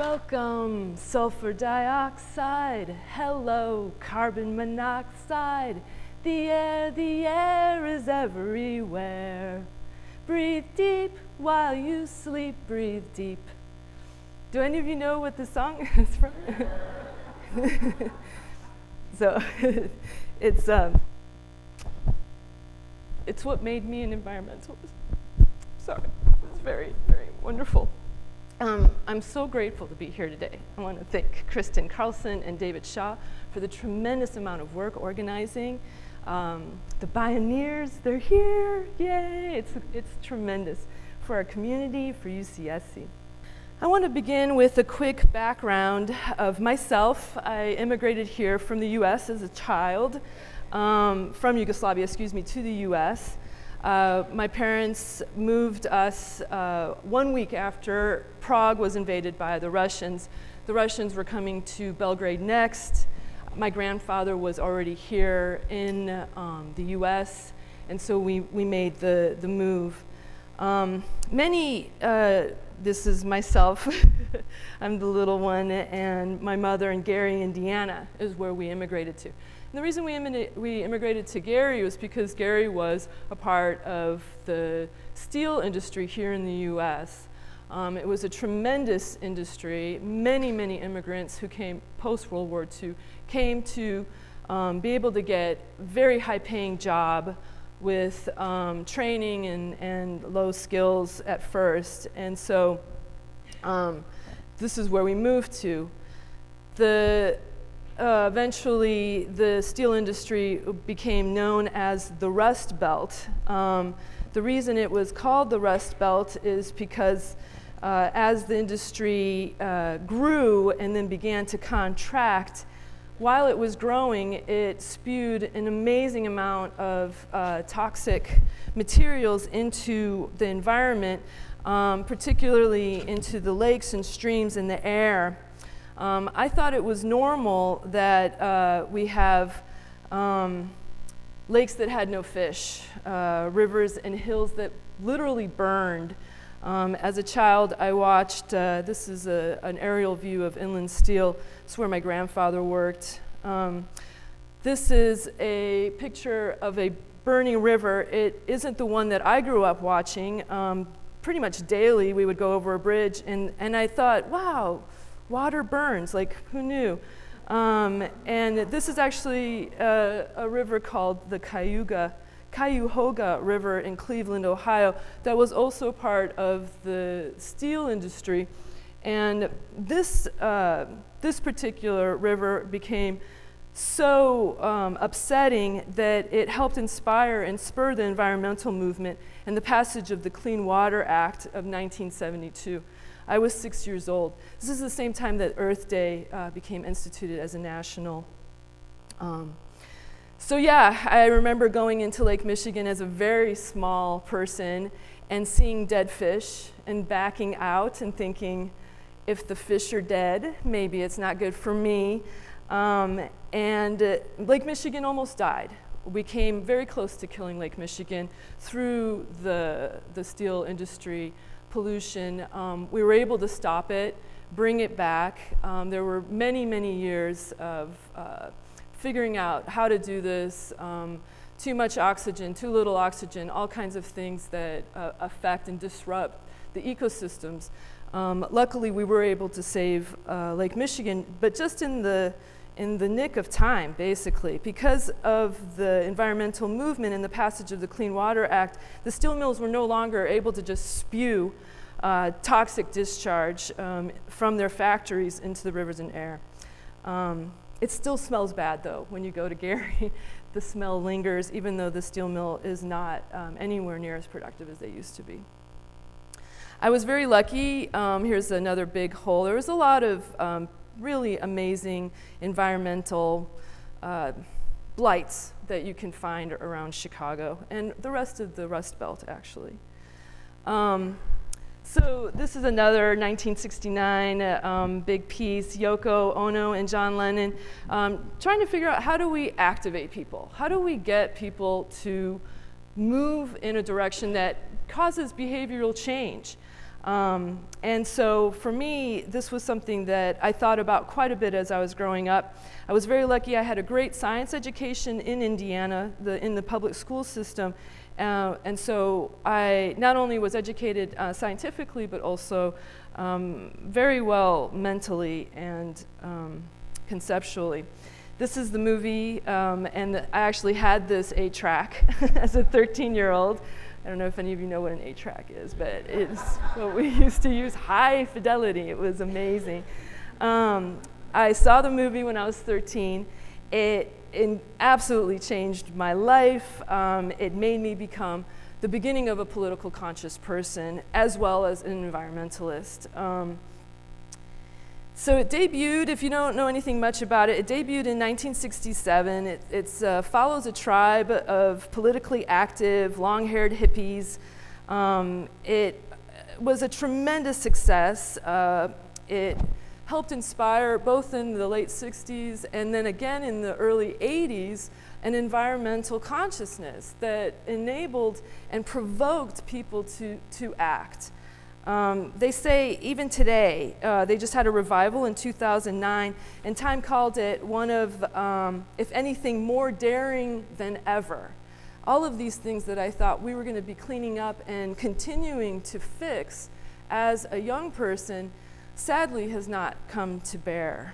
Welcome, sulfur dioxide. Hello, carbon monoxide. The air is everywhere. Breathe deep while you sleep, breathe deep. Do any of you know what this song is from? So it's what made me an environmentalist. Sorry, it's very, very wonderful. I'm so grateful to be here today. I want to thank Kristen Carlson and David Shaw for the tremendous amount of work organizing. The Bioneers, they're here, yay! It's tremendous for our community, for UCSC. I want to begin with a quick background of myself. I immigrated here from the US as a child, from Yugoslavia, to the US. My parents moved us 1 week after Prague was invaded by the Russians. The Russians were coming to Belgrade next. My grandfather was already here in the US, and so we made the move. This is myself, I'm the little one, and my mother and Gary, Indiana is where we immigrated to. And the reason we immigrated to Gary was because Gary was a part of the steel industry here in the US. It was a tremendous industry. Many, many immigrants who came post-World War II came to be able to get very high-paying job with training and low skills at first. And so this is where we moved to. Eventually, the steel industry became known as the Rust Belt. The reason it was called the Rust Belt is because as the industry grew and then began to contract, while it was growing, it spewed an amazing amount of toxic materials into the environment, particularly into the lakes and streams and the air. I thought it was normal that we have lakes that had no fish, rivers and hills that literally burned. As a child, I watched, this is an aerial view of inland steel. It's where my grandfather worked. This is a picture of a burning river. It isn't the one that I grew up watching. Pretty much daily, we would go over a bridge, and I thought, wow, water burns, like who knew? And this is actually a river called the Cuyahoga River in Cleveland, Ohio, that was also part of the steel industry. And this particular river became so upsetting that it helped inspire and spur the environmental movement and the passage of the Clean Water Act of 1972. I was 6 years old. This is the same time that Earth Day became instituted as a national. So yeah, I remember going into Lake Michigan as a very small person and seeing dead fish and backing out and thinking, if the fish are dead, maybe it's not good for me. Lake Michigan almost died. We came very close to killing Lake Michigan through the steel industry pollution. We were able to stop it, bring it back. There were many, many years of figuring out how to do this, too much oxygen, too little oxygen, all kinds of things that affect and disrupt the ecosystems. Luckily, we were able to save Lake Michigan, but just in the nick of time, basically. Because of the environmental movement and the passage of the Clean Water Act, the steel mills were no longer able to just spew toxic discharge from their factories into the rivers and air. It still smells bad, though, when you go to Gary. The smell lingers, even though the steel mill is not anywhere near as productive as they used to be. I was very lucky. Here's another big hole. There was a lot of really amazing environmental blights that you can find around Chicago and the rest of the Rust Belt, actually. So this is another 1969 big piece, Yoko Ono and John Lennon, trying to figure out how do we activate people? How do we get people to move in a direction that causes behavioral change? And so for me, this was something that I thought about quite a bit as I was growing up. I was very lucky. I had a great science education in Indiana, in the public school system. And so I not only was educated scientifically, but also very well mentally and conceptually. This is the movie, and I actually had this 8-track as a 13-year-old. I don't know if any of you know what an 8-track is, but it's what we used to use, high fidelity. It was amazing. I saw the movie when I was 13. It absolutely changed my life. It made me become the beginning of a political conscious person, as well as an environmentalist. So it debuted, if you don't know anything much about it, it debuted in 1967. It follows a tribe of politically active, long-haired hippies. It was a tremendous success. It helped inspire, both in the late 60s and then again in the early 80s, an environmental consciousness that enabled and provoked people to act. They say even today, they just had a revival in 2009, and Time called it one of, if anything, more daring than ever. All of these things that I thought we were going to be cleaning up and continuing to fix as a young person, sadly has not come to bear.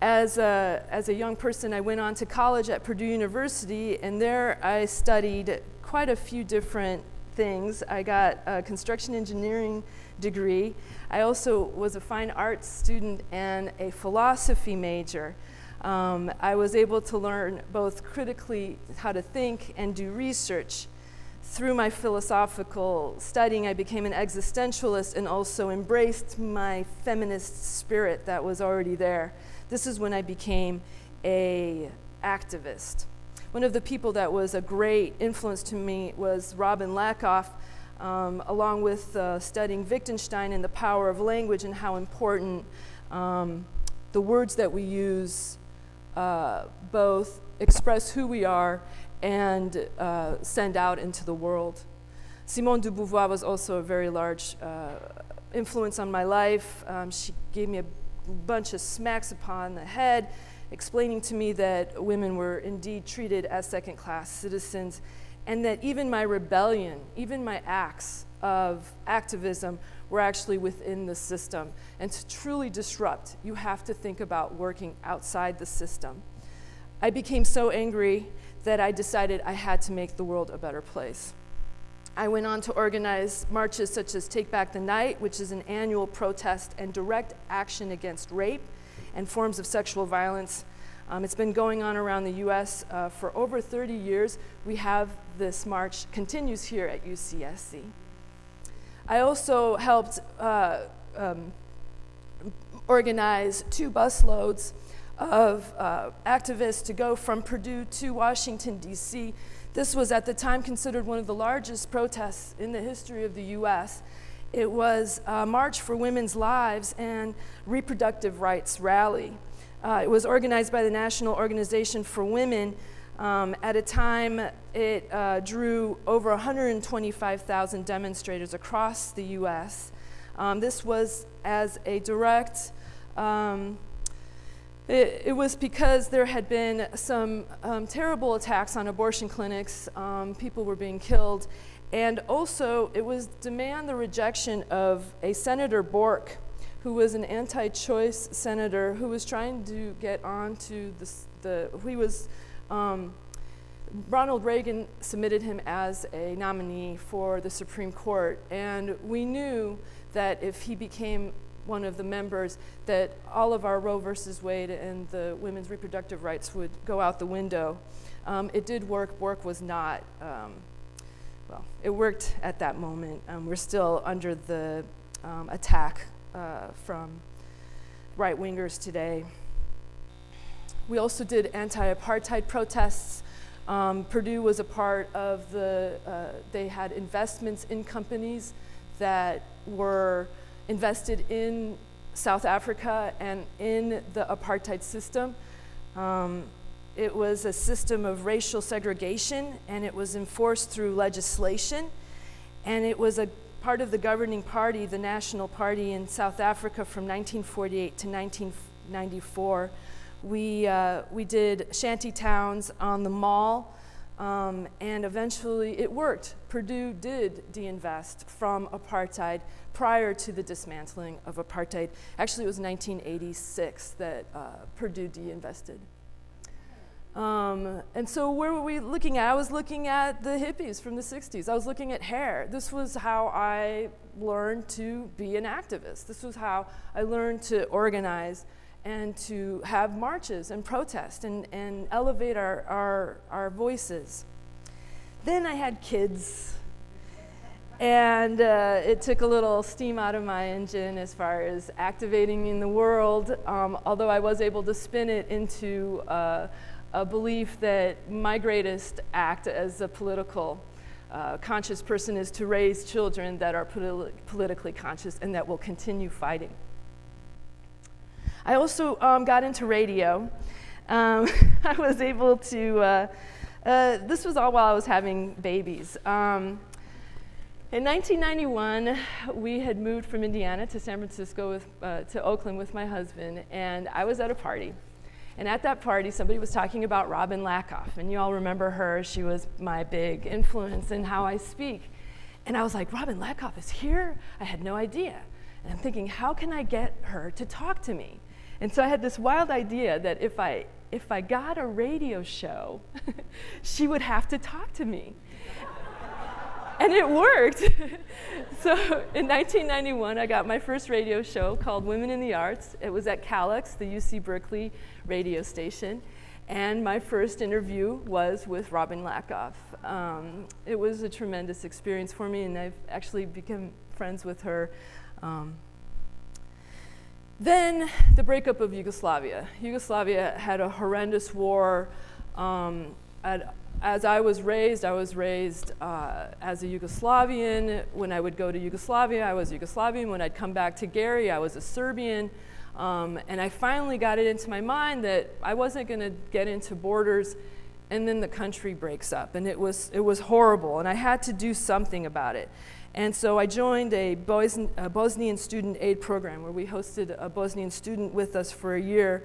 As a young person, I went on to college at Purdue University, and there I studied quite a few different things. I got a construction engineering degree. I also was a fine arts student and a philosophy major. I was able to learn both critically how to think and do research. Through my philosophical studying, I became an existentialist and also embraced my feminist spirit that was already there. This is when I became an activist. One of the people that was a great influence to me was Robin Lakoff, along with studying Wittgenstein and the power of language and how important the words that we use both express who we are and send out into the world. Simone de Beauvoir was also a very large influence on my life. She gave me a bunch of smacks upon the head, explaining to me that women were indeed treated as second-class citizens, and that even my rebellion, even my acts of activism were actually within the system. And to truly disrupt, you have to think about working outside the system. I became so angry that I decided I had to make the world a better place. I went on to organize marches such as Take Back the Night, which is an annual protest and direct action against rape and forms of sexual violence. It's been going on around the US for over 30 years. We have this march, continues here at UCSC. I also helped organize 2 busloads of activists to go from Purdue to Washington, D.C. This was at the time considered one of the largest protests in the history of the US. It was a March for Women's Lives and Reproductive Rights Rally. It was organized by the National Organization for Women. At a time, it drew over 125,000 demonstrators across the US. This was as a direct, it was because there had been some terrible attacks on abortion clinics. People were being killed. And also, it was demand the rejection of a Senator Bork, who was an anti-choice senator who was trying to get on to Ronald Reagan submitted him as a nominee for the Supreme Court. And we knew that if he became one of the members, that all of our Roe versus Wade and the women's reproductive rights would go out the window. It did work. Bork was not. Well, it worked at that moment. We're still under the attack from right-wingers today. We also did anti-apartheid protests. Purdue was a part of they had investments in companies that were invested in South Africa and in the apartheid system. It was a system of racial segregation, and it was enforced through legislation, and it was a part of the governing party, the National Party in South Africa from 1948 to 1994. We did shanty towns on the mall, and eventually it worked. Purdue did de-invest from apartheid prior to the dismantling of apartheid. Actually, it was 1986 that Purdue de-invested. And so where were we looking at? I was looking at the hippies from the 60s. I was looking at hair. This was how I learned to be an activist. This was how I learned to organize and to have marches and protest and elevate our voices. Then I had kids, and it took a little steam out of my engine as far as activating in the world, although I was able to spin it into a belief that my greatest act as a political conscious person is to raise children that are politically conscious and that will continue fighting. I also got into radio. I was able to, this was all while I was having babies. In 1991, we had moved from Indiana to San Francisco, to Oakland with my husband, and I was at a party. And at that party, somebody was talking about Robin Lakoff, and you all remember her. She was my big influence in how I speak. And I was like, Robin Lakoff is here? I had no idea. And I'm thinking, how can I get her to talk to me? And so I had this wild idea that if I got a radio show, she would have to talk to me. And it worked. So in 1991, I got my first radio show called Women in the Arts. It was at CalX, the UC Berkeley radio station. And my first interview was with Robin Lakoff. It was a tremendous experience for me, and I've actually become friends with her. Then the breakup of Yugoslavia. Yugoslavia had a horrendous war. As I was raised as a Yugoslavian. When I would go to Yugoslavia, I was Yugoslavian. When I'd come back to Gary, I was a Serbian. And I finally got it into my mind that I wasn't going to get into borders, and then the country breaks up. And it was horrible, and I had to do something about it. And so I joined a Bosnian student aid program where we hosted a Bosnian student with us for a year.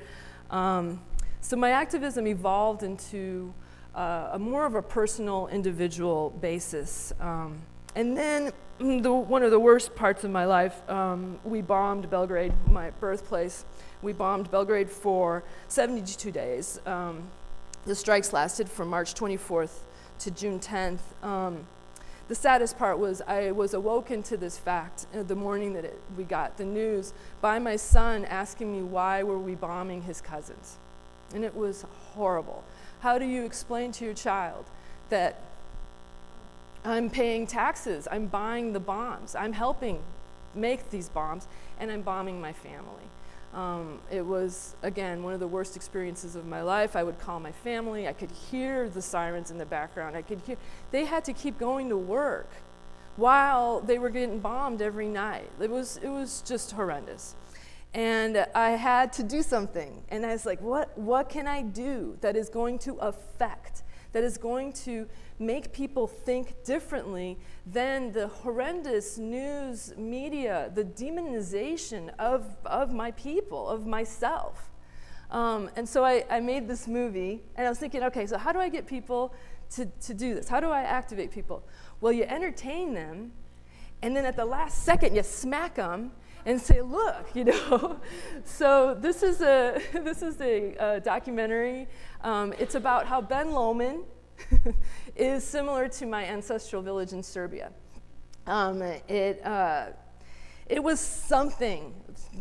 So my activism evolved into a more of a personal, individual basis. And then one of the worst parts of my life, we bombed Belgrade, my birthplace. We bombed Belgrade for 72 days. The strikes lasted from March 24th to June 10th. The saddest part was I was awoken to this fact the morning that we got the news by my son asking me why were we bombing his cousins. And it was horrible. How do you explain to your child that I'm paying taxes, I'm buying the bombs, I'm helping make these bombs, and I'm bombing my family? It was, again, one of the worst experiences of my life. I would call my family. I could hear the sirens in the background. They had to keep going to work while they were getting bombed every night. It was just horrendous. And I had to do something. And I was like, what can I do that is going to affect, that is going to make people think differently than the horrendous news media, the demonization of my people, of myself. And so I made this movie, and I was thinking, okay, so how do I get people to do this? How do I activate people? Well, you entertain them, and then at the last second, you smack them and say, look, you know. So this is a documentary. It's about how Ben Lomond is similar to my ancestral village in Serbia. It was something.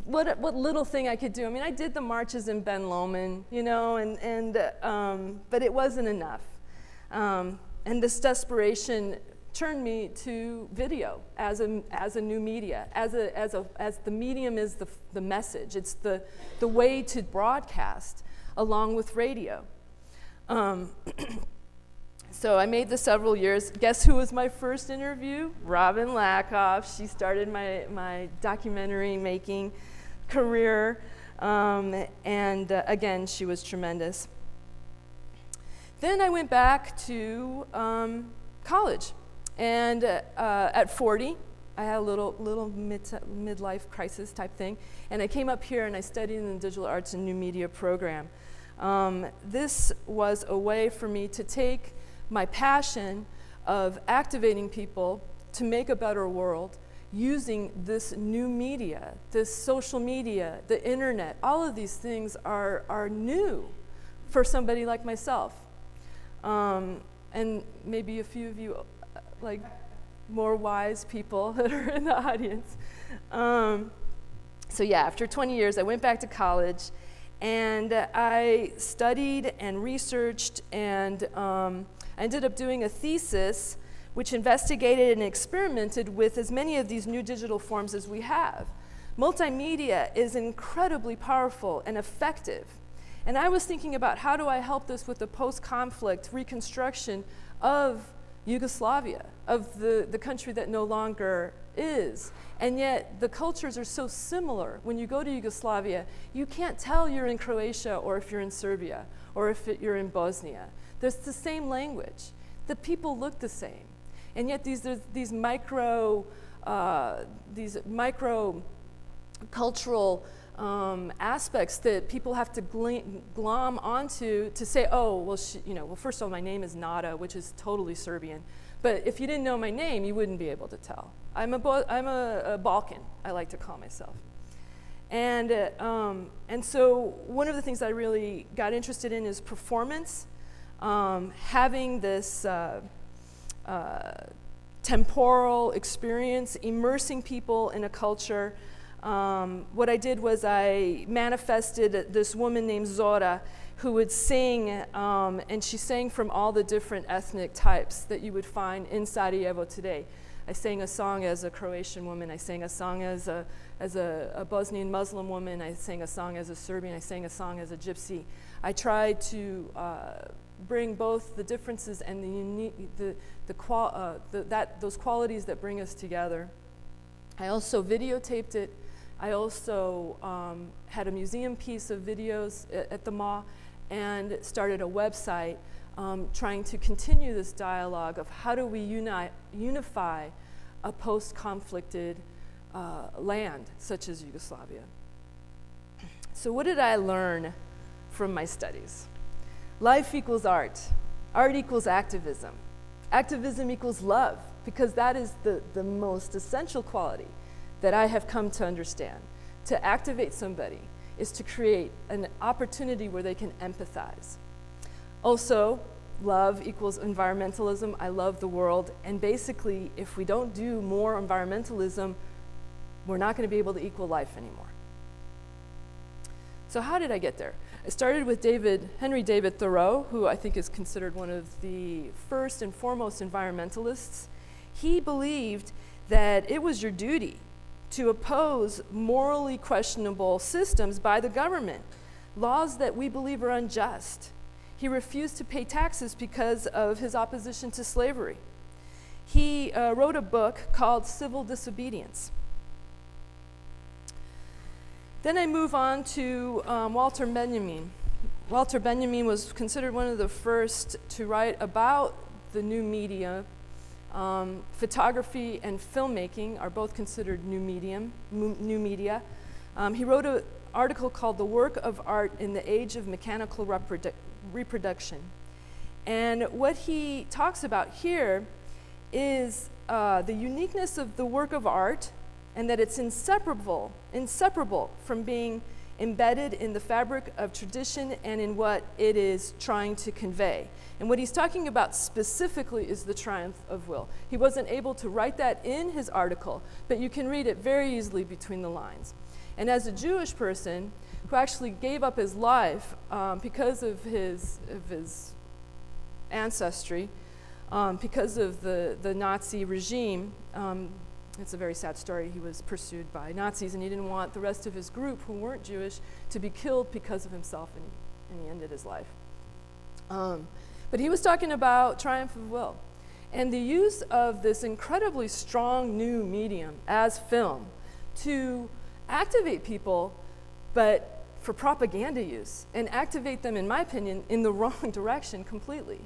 What little thing I could do. I mean, I did the marches in Ben Lomond, you know, but it wasn't enough. And this desperation turned me to video as a new media, as the medium is the message. It's the way to broadcast along with radio. So I made this several years. Guess who was my first interview? Robin Lakoff. She started my documentary making career, and again, she was tremendous. Then I went back to college, and at 40, I had a little midlife crisis type thing, and I came up here and I studied in the Digital Arts and New Media program. This was a way for me to take my passion of activating people to make a better world using this new media, this social media, the internet. All of these things are new for somebody like myself. And maybe a few of you, like more wise people that are in the audience. So yeah, after 20 years, I went back to college, and I studied and researched, and I ended up doing a thesis which investigated and experimented with as many of these new digital forms as we have. Multimedia is incredibly powerful and effective. And I was thinking about, how do I help this with the post-conflict reconstruction of Yugoslavia, of the country that no longer is. And yet the cultures are so similar. When you go to Yugoslavia, you can't tell you're in Croatia or if you're in Serbia or if you're in Bosnia. There's the same language. The people look the same. And yet these micro cultural aspects that people have to glom onto to say, oh, well, well, first of all, my name is Nada, which is totally Serbian. But if you didn't know my name, you wouldn't be able to tell. I'm a Balkan, I like to call myself. And so one of the things I really got interested in is performance, having this temporal experience, immersing people in a culture. What I did was I manifested this woman named Zora who would sing, and she sang from all the different ethnic types that you would find in Sarajevo today. I sang a song as a Croatian woman, I sang a song as a Bosnian Muslim woman, I sang a song as a Serbian, I sang a song as a Gypsy. I tried to bring both the differences and the unique, those qualities that bring us together. I also videotaped it. I also had a museum piece of videos at the MA and started a website trying to continue this dialogue of how do we unify a post-conflicted land such as Yugoslavia. So what did I learn from my studies? Life equals art. Art equals activism. Activism equals love, because that is the most essential quality that I have come to understand. To activate somebody is to create an opportunity where they can empathize. Also, love equals environmentalism. I love the world, and basically, if we don't do more environmentalism, we're not going to be able to equal life anymore. So how did I get there? I started with Henry David Thoreau, who I think is considered one of the first and foremost environmentalists. He believed that it was your duty to oppose morally questionable systems by the government, laws that we believe are unjust. He refused to pay taxes because of his opposition to slavery. He wrote a book called Civil Disobedience. Then I move on to Walter Benjamin. Walter Benjamin was considered one of the first to write about the new media. Photography and filmmaking are both considered new media. He wrote an article called The Work of Art in the Age of Mechanical Reproduction. And what he talks about here is the uniqueness of the work of art, and that it's inseparable from being embedded in the fabric of tradition and in what it is trying to convey. And what he's talking about specifically is the triumph of will. He wasn't able to write that in his article, but you can read it very easily between the lines. And as a Jewish person who actually gave up his life because of his ancestry, because of the Nazi regime, it's a very sad story. He was pursued by Nazis, and he didn't want the rest of his group who weren't Jewish to be killed because of himself, and he ended his life. But he was talking about triumph of will, and the use of this incredibly strong new medium as film to activate people, but for propaganda use, and activate them, in my opinion, in the wrong direction completely.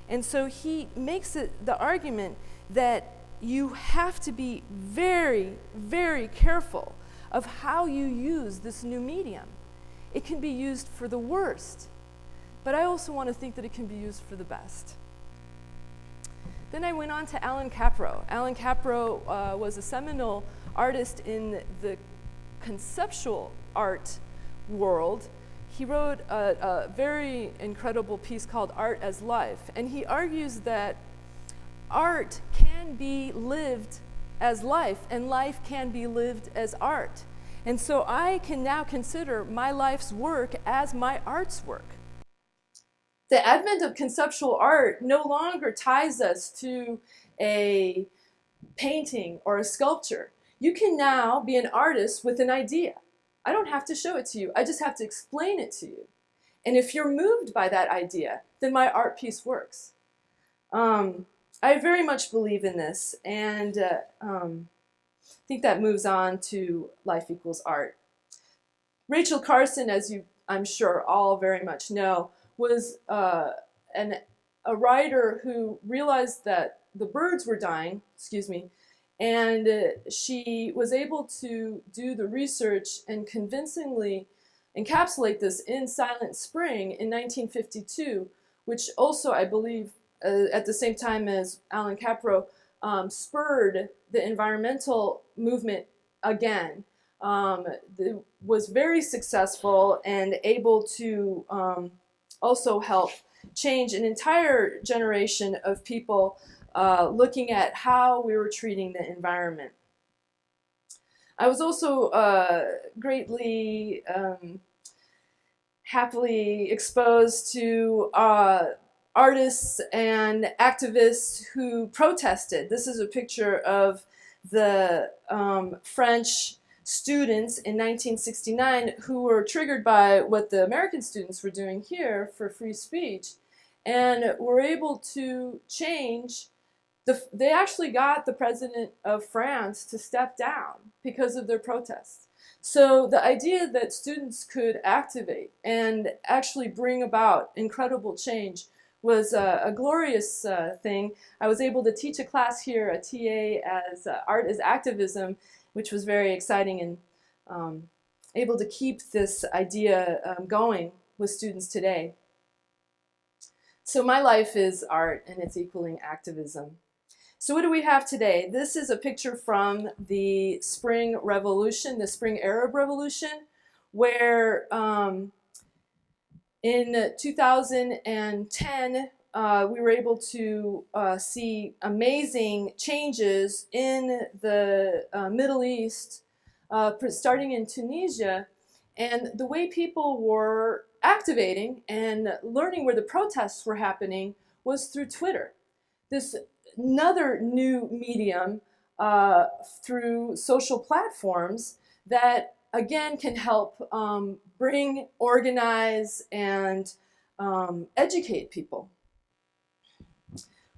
And so he makes it the argument that you have to be very, very careful of how you use this new medium. It can be used for the worst, but I also want to think that it can be used for the best. Then I went on to Alan Capro. Alan Capro was a seminal artist in the conceptual art world. He wrote a very incredible piece called Art as Life, and he argues that art can be lived as life, and life can be lived as art. And so I can now consider my life's work as my art's work. The advent of conceptual art no longer ties us to a painting or a sculpture. You can now be an artist with an idea. I don't have to show it to you. I just have to explain it to you. And if you're moved by that idea, then my art piece works. I very much believe in this, and I think that moves on to Life Equals Art. Rachel Carson, as you, I'm sure, all very much know, was a writer who realized that the birds were dying, and she was able to do the research and convincingly encapsulate this in Silent Spring in 1952, which also, I believe, at the same time as Alan Capro, spurred the environmental movement again. It was very successful and able to also help change an entire generation of people looking at how we were treating the environment. I was also greatly happily exposed to artists and activists who protested. This is a picture of the French students in 1969 who were triggered by what the American students were doing here for free speech, and were able to change. They actually got the president of France to step down because of their protests. So the idea that students could activate and actually bring about incredible change was a glorious thing. I was able to teach a class here, a TA, as Art as Activism, which was very exciting, and able to keep this idea going with students today. So my life is art, and it's equaling activism. So what do we have today? This is a picture from the Spring Revolution, the Spring Arab Revolution, where in 2010, we were able to see amazing changes in the Middle East, starting in Tunisia, and the way people were activating and learning where the protests were happening was through Twitter. This another new medium through social platforms that again can help bring, organize, and educate people.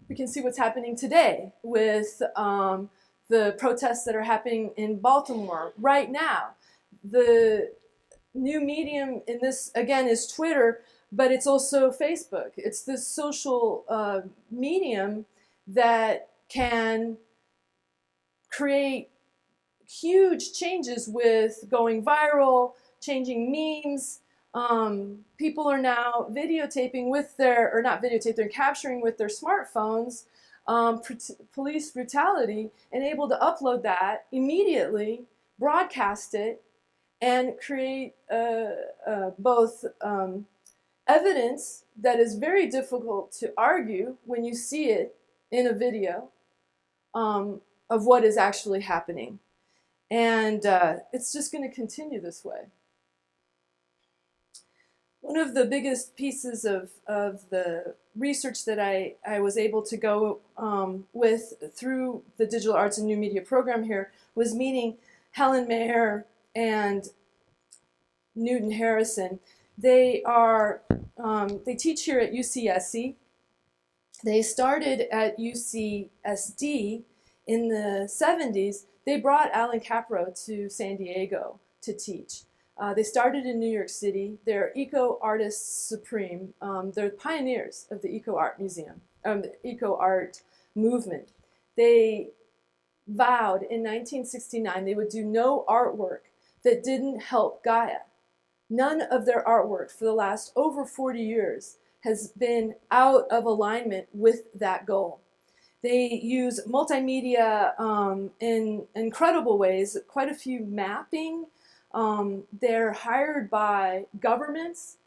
We can see what's happening today with the protests that are happening in Baltimore right now. The new medium in this, again, is Twitter, but it's also Facebook. It's this social medium that can create huge changes with going viral, changing memes. People are now videotaping with their, or not videotape, they're capturing with their smartphones police brutality, and able to upload that immediately, broadcast it, and create both evidence that is very difficult to argue when you see it in a video of what is actually happening. And it's just going to continue this way. One of the biggest pieces of the research that I was able to go with through the Digital Arts and New Media program here was meeting Helen Mayer and Newton Harrison. They teach here at UCSC. They started at UCSD in the 70s. They brought Alan Capro to San Diego to teach. They started in New York City. They're eco-artists supreme. They're pioneers of the eco-art museum, the eco-art movement. They vowed in 1969 they would do no artwork that didn't help Gaia. None of their artwork for the last over 40 years has been out of alignment with that goal. They use multimedia in incredible ways, quite a few mapping. They're hired by governments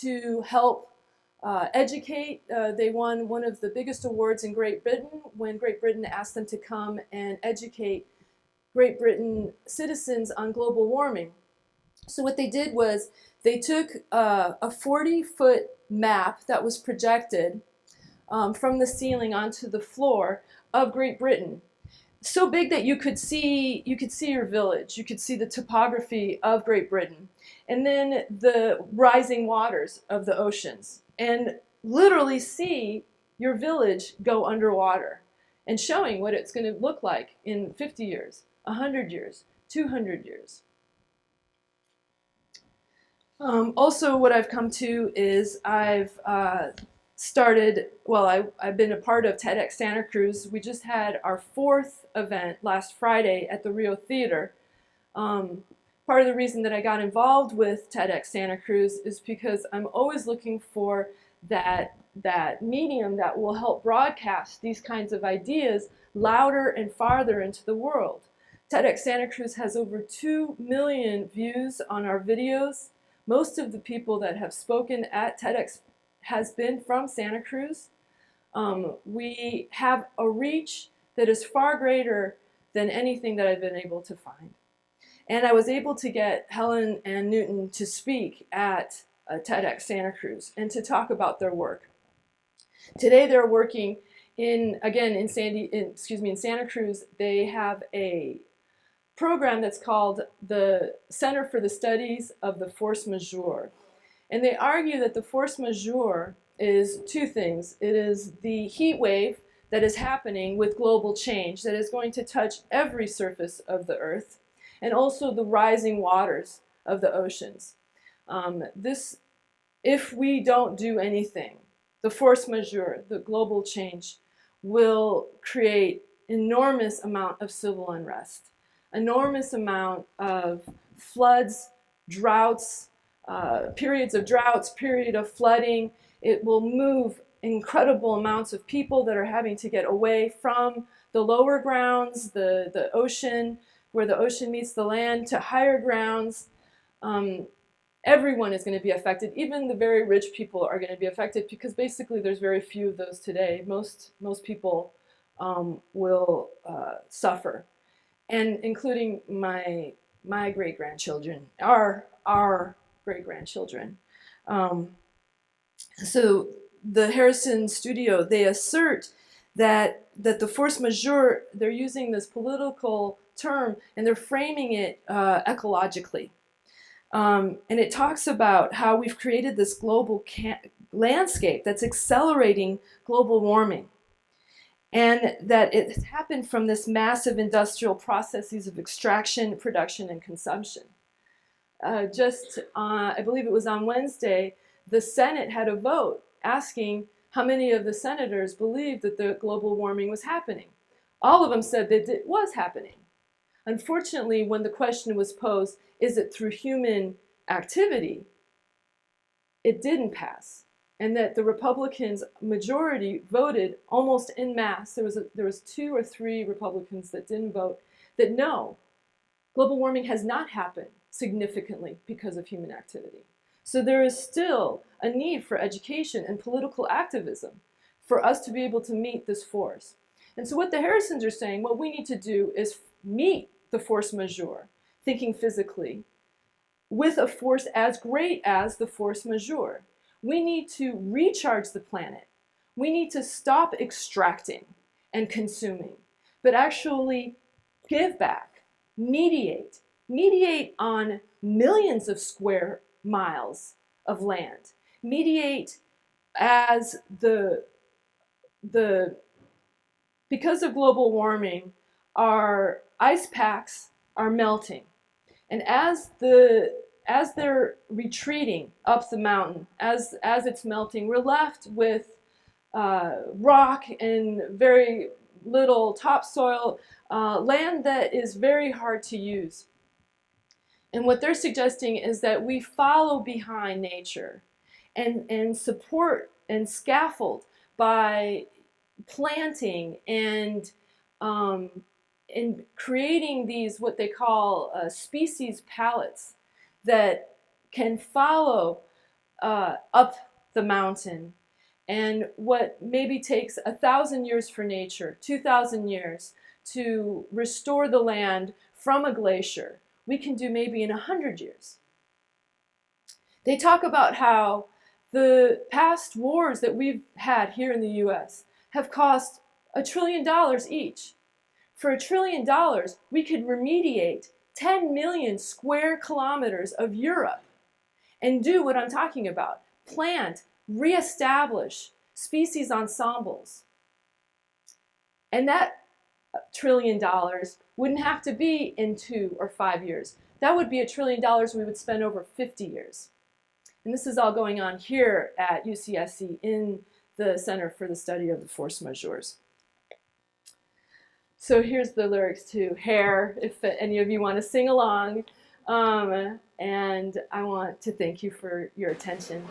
to help educate. They won one of the biggest awards in Great Britain when Great Britain asked them to come and educate Great Britain citizens on global warming. So what they did was they took a 40-foot map that was projected from the ceiling onto the floor of Great Britain, so big that you could see your village, you could see the topography of Great Britain, and then the rising waters of the oceans, and literally see your village go underwater, and showing what it's going to look like in 50 years, 100 years, 200 years. Also, what I've come to is I've I've been a part of TEDx Santa Cruz. We just had our 4th event last Friday at the Rio Theater. Part of the reason that I got involved with TEDx Santa Cruz is because I'm always looking for that medium that will help broadcast these kinds of ideas louder and farther into the world. TEDx Santa Cruz has over 2 million views on our videos. Most of the people that have spoken at TEDx has been from Santa Cruz. We have a reach that is far greater than anything that I've been able to find. And I was able to get Helen and Newton to speak at TEDx Santa Cruz and to talk about their work. Today they're working in Santa Cruz. They have a program that's called the Center for the Studies of the Force Majeure. And they argue that the force majeure is 2 things. It is the heat wave that is happening with global change that is going to touch every surface of the earth, and also the rising waters of the oceans. If we don't do anything, the force majeure, the global change, will create enormous amount of civil unrest, enormous amount of floods, droughts, periods of droughts, period of flooding. It will move incredible amounts of people that are having to get away from the lower grounds, the ocean, where the ocean meets the land, to higher grounds. Everyone is going to be affected. Even the very rich people are going to be affected, because basically there's very few of those today. Most people will suffer, and including my great-grandchildren, our great-grandchildren. So the Harrison Studio, they assert that the force majeure, they're using this political term and they're framing it ecologically. And it talks about how we've created this global landscape that's accelerating global warming, and that it has happened from this massive industrial processes of extraction, production, and consumption. I believe it was on Wednesday, the Senate had a vote asking how many of the senators believed that the global warming was happening. All of them said that it was happening. Unfortunately, when the question was posed, is it through human activity, it didn't pass. And that the Republicans' majority voted almost en masse. There was 2 or 3 Republicans that didn't vote, that no, global warming has not happened significantly because of human activity. So there is still a need for education and political activism for us to be able to meet this force. And so what the Harrisons are saying, what we need to do is meet the force majeure, thinking physically, with a force as great as the force majeure. We need to recharge the planet. We need to stop extracting and consuming, but actually give back, mediate on millions of square miles of land. Mediate as because of global warming, our ice packs are melting. And as they're retreating up the mountain, as it's melting, we're left with rock and very little topsoil. land that is very hard to use. And what they're suggesting is that we follow behind nature and support and scaffold by planting and creating these what they call species palettes that can follow up the mountain. And what maybe takes 1,000 years for nature, 2,000 years to restore the land from a glacier, we can do maybe in 100 years. They talk about how the past wars that we've had here in the US have cost $1 trillion each. For $1 trillion, we could remediate 10 million square kilometers of Europe and do what I'm talking about. Plant, reestablish species ensembles. And that $1 trillion wouldn't have to be in 2 or 5 years. That would be $1 trillion we would spend over 50 years. And this is all going on here at UCSC in the Center for the Study of the Force Majeures. So here's the lyrics to Hair, if any of you want to sing along. And I want to thank you for your attention.